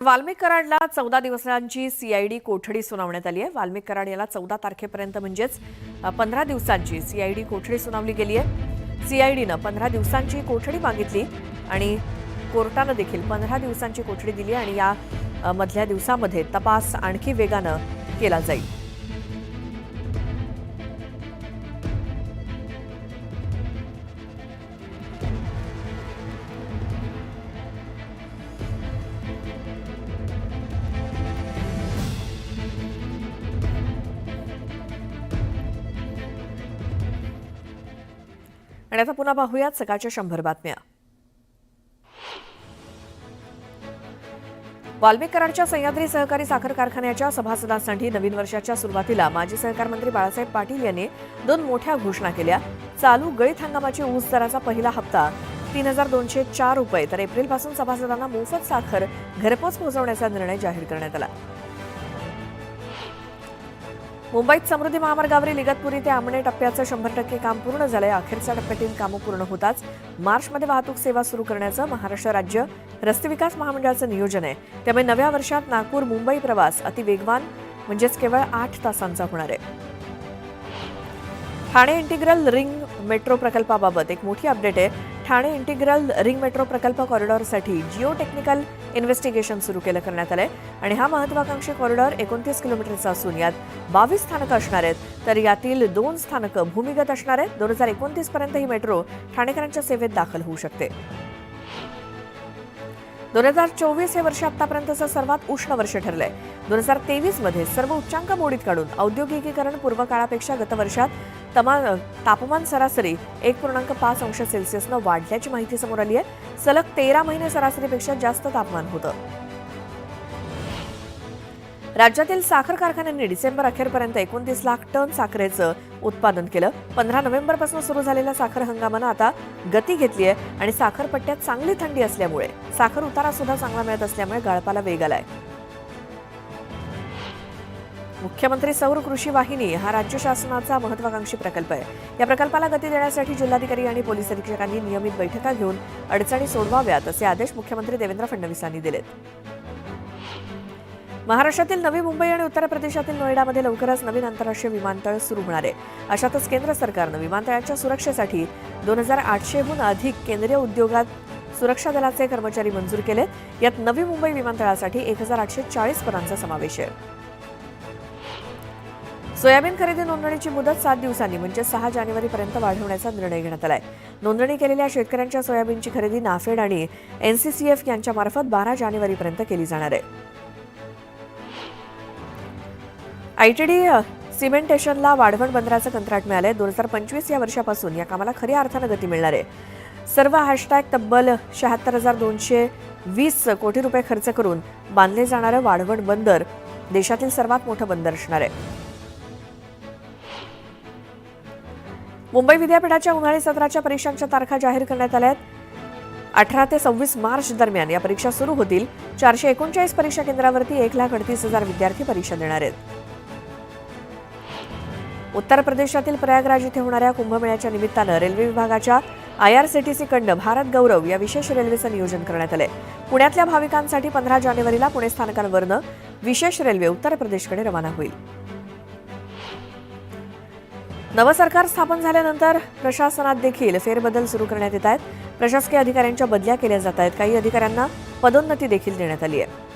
वाल्मिक कराडला 14 दिवसांची सीआयडी कोठडी सुनावण्यात आली आहे। वाल्मिक कराड याला 14 तारखेपर्यंत म्हणजेच 15 दिवसांची सीआयडी कोठडी सुनावली गेली आहे। सीआयडीनं 15 दिवसांची कोठडी मागितली आणि कोर्टानं देखील 15 दिवसांची कोठडी दिली आणि या मधल्या दिवसामध्ये तपास आणखी वेगानं केला जाईल। आणि आता पुन्हा पाहूयात सकाळच्या 100 बातम्या। वाल्मिक कराडच्या सह्याद्री सहकारी साखर कारखान्याच्या सभासदांसाठी नवीन वर्षाच्या सुरुवातीला माजी सहकार मंत्री बाळासाहेब पाटील यांनी 2 मोठ्या घोषणा केल्या। चालू गळीत हंगामाची ऊस दराचा पहिला हप्ता 3204 रुपये तर एप्रिलपासून सभासदांना मोफत साखर घरपोच पोहोचवण्याचा निर्णय जाहीर करण्यात आला। मुंबईत समृद्धी महामार्गावरील इगतपुरी ते आमणे टप्प्याचं 100% काम पूर्ण झालंय। अखेरच्या टप्प्यातील कामं पूर्ण होताच मार्चमध्ये वाहतूक सेवा सुरू करण्याचं महाराष्ट्र राज्य रस्ते विकास महामंडळाचं नियोजन आहे। त्यामुळे नव्या वर्षात नागपूर मुंबई प्रवास अतिवेगवान म्हणजेच केवळ 8 तासांचा होणार आहे। ठाणे इंटिग्रल रिंग मेट्रो प्रकल्पाबाबत एक मोठी अपडेट आहे। ठाणे इंटिग्रल रिंग मेट्रो प्रकल्प कॉरिडॉरसाठी जिओ टेक्निकल इन्व्हेस्टिगेशन सुरू करण्यात आलंय आणि हा महत्वाकांक्षी कॉरिडॉर 29 किलोमीटरचा असून यात 22 स्थानकं असणार आहेत तर यातील 2 स्थानकं भूमिगत असणार आहेत। 2029 पर्यंत ही मेट्रो ठाणेकरांच्या सेवेत दाखल होऊ शकते। 2024 हे वर्ष आतापर्यंतचं सर्वात उष्ण वर्ष ठरलंय। 2023 मध्ये सर्व उच्चांक मोडीत काढून औद्योगिकीकरण पूर्व काळापेक्षा गत वर्षात तापमान सरासरी 1.5 अंश सेल्सिअसनं वाढल्याची माहिती समोर आली आहे। सलग 13 महिने सरासरीपेक्षा जास्त तापमान होतं। राज्यातील साखर कारखान्यांनी डिसेंबर अखेरपर्यंत 29 लाख टन साखरेचं उत्पादन केलं। 15 नोव्हेंबरपासून सुरू झालेल्या साखर हंगामानं आता गती घेतली आहे आणि साखर पट्ट्यात चांगली थंडी असल्यामुळे साखर उतारा सुद्धा चांगला मिळत असल्यामुळे गाळपाला वेग आलाय। मुख्यमंत्री सौर कृषी वाहिनी हा राज्य शासनाचा महत्वाकांक्षी प्रकल्प आहे। या प्रकल्पाला गती देण्यासाठी जिल्हाधिकारी आणि पोलीस अधीक्षकांनी नियमित बैठका घेऊन अडचणी सोडवाव्यात असे आदेश मुख्यमंत्री देवेंद्र फडणवीसांनी दिलेत। महाराष्ट्रातील नवी मुंबई आणि उत्तर प्रदेशातील नोएडामध्ये लवकरच नवीन आंतरराष्ट्रीय विमानतळ सुरू होणार आहे। अशातच केंद्र सरकारनं विमानतळाच्या सुरक्षेसाठी 2800हून अधिक केंद्रीय उद्योगात सुरक्षा दलाचे कर्मचारी मंजूर केलेत। यात नवी मुंबई विमानतळासाठी 1840 पदांचा समावेश आहे। सोयाबीन खरेदी नोंदणीची मुदत 7 दिवसांनी म्हणजे 6 जानेवारीपर्यंत वाढवण्याचा निर्णय घेण्यात आलाय। नोंदणी केलेल्या शेतकऱ्यांच्या सोयाबीनची खरेदी नाफेड आणि एनसीसीएफ यांच्या मार्फत 12 जानेवारीपर्यंत केली जाणार आहे। आयटीडी सिमेंटेशनला वाढवण बंदराचं कंत्राट मिळालंय। 2025 या वर्षापासून या कामाला खऱ्या अर्थानं गती मिळणार आहे। सर्व हॅशटॅग तब्बल 76,220 कोटी रुपये खर्च करून बांधले जाणारं वाढवण बंदर देशातील सर्वात मोठं बंदर असणार आहे। मुंबई विद्यापीठाच्या उन्हाळी सत्राच्या परीक्षांच्या तारखा जाहीर करण्यात आल्या आहेत। 18 ते 26 मार्च दरम्यान या परीक्षा सुरू होतील। 439 परीक्षा केंद्रावरती 1,38,000 विद्यार्थी परीक्षा देणार आहेत। उत्तर प्रदेशातील प्रयागराज इथे होणाऱ्या कुंभमेळ्याच्या निमित्तानं रेल्वे विभागाच्या IRCTC कडनं भारत गौरव या विशेष रेल्वेचं नियोजन करण्यात आलंय। पुण्यातल्या भाविकांसाठी 15 जानेवारीला पुणे स्थानकांवरनं विशेष रेल्वे उत्तर प्रदेशकडे रवाना होईल। नवं सरकार स्थापन झाल्यानंतर प्रशासनात देखील फेरबदल सुरू करण्यात येत आहेत। प्रशासकीय अधिकाऱ्यांच्या बदल्या केल्या जात आहेत। काही अधिकाऱ्यांना पदोन्नती देखील देण्यात आली आहे।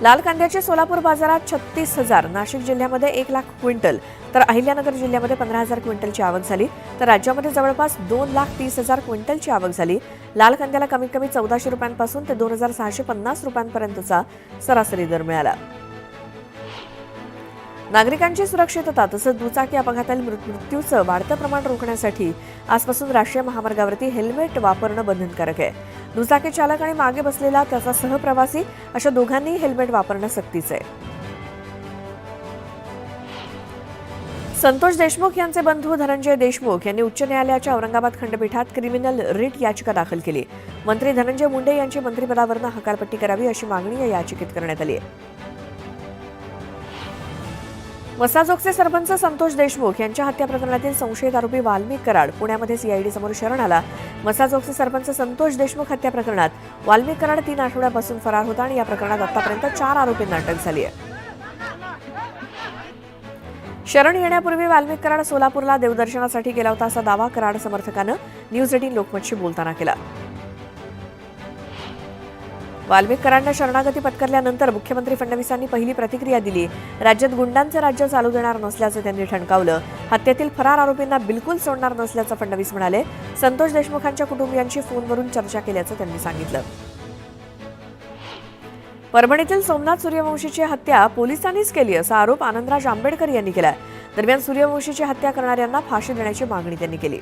लाल कांद्याचे सोलापूर बाजारात 36,000, नाशिक जिल्ह्यामध्ये 1 लाख क्विंटल तर अहिल्यानगर जिल्ह्यामध्ये 15,000 क्विंटलची आवक झाली तर राज्यामध्ये जवळपास 2,30,000 क्विंटलची आवक झाली। लाल कांद्याला कमीत कमी 1400 रुपयांपासून ते 2,650 रुपयांपर्यंतचा सरासरी दर मिळाला। नागरिकांची सुरक्षितता तसंच दुचाकी अपघातातील मृत्यूचं वाढतं प्रमाण रोखण्यासाठी आजपासून राष्ट्रीय महामार्गावरती हेल्मेट वापरणं बंधनकारक आहे। दुचाकी चालक आणि मागे बसलेला त्याचा सहप्रवासी अशा दोघांनीही हेल्मेट वापरणं सक्तीचं आहे। संतोष देशमुख यांचे बंधू धनंजय देशमुख यांनी उच्च न्यायालयाच्या औरंगाबाद खंडपीठात क्रिमिनल रिट याचिका दाखल केली। मंत्री धनंजय मुंडे यांची मंत्रिपदावरून हकालपट्टी करावी अशी मागणी या याचिकेत करण्यात आली आहे। मसाजोगचे सरपंच संतोष देशमुख यांच्या हत्या प्रकरणातील संशयित आरोपी वाल्मिक कराड पुण्यामध्ये सीआयडी समोर शरण आला. मसाजोगचे सरपंच संतोष देशमुख हत्या प्रकरणात वाल्मिक कराड 3 आठवड्यापासून फरार होता आणि या प्रकरणात आतापर्यंत 4 आरोपींना अटक झाली आहे. शरण येण्यापूर्वी वाल्मिक कराड सोलापूरला देवदर्शनासाठी गेला होता असा दावा कराड समर्थकानं न्यूज 18 लोकमतशी बोलताना केला. वाल्मिक कराडनं शरणागती पत्करल्यानंतर मुख्यमंत्री फडणवीसांनी पहिली प्रतिक्रिया दिली. राज्यात गुंडांचं राज्य चालू देणार नसल्याचं त्यांनी ठणकावलं. हत्येतील फरार आरोपींना बिलकुल सोडणार नसल्याचं फडणवीस म्हणाले. संतोष देशमुखांच्या कुटुंबियांशी फोनवरून चर्चा केल्याचं त्यांनी सांगितलं. परभणीतील सोमनाथ सूर्यवंशीची हत्या पोलिसांनीच केली असा आरोप आनंदराज आंबेडकर यांनी केला. दरम्यान सूर्यवंशीची हत्या करणाऱ्यांना फाशी देण्याची मागणी त्यांनी केली.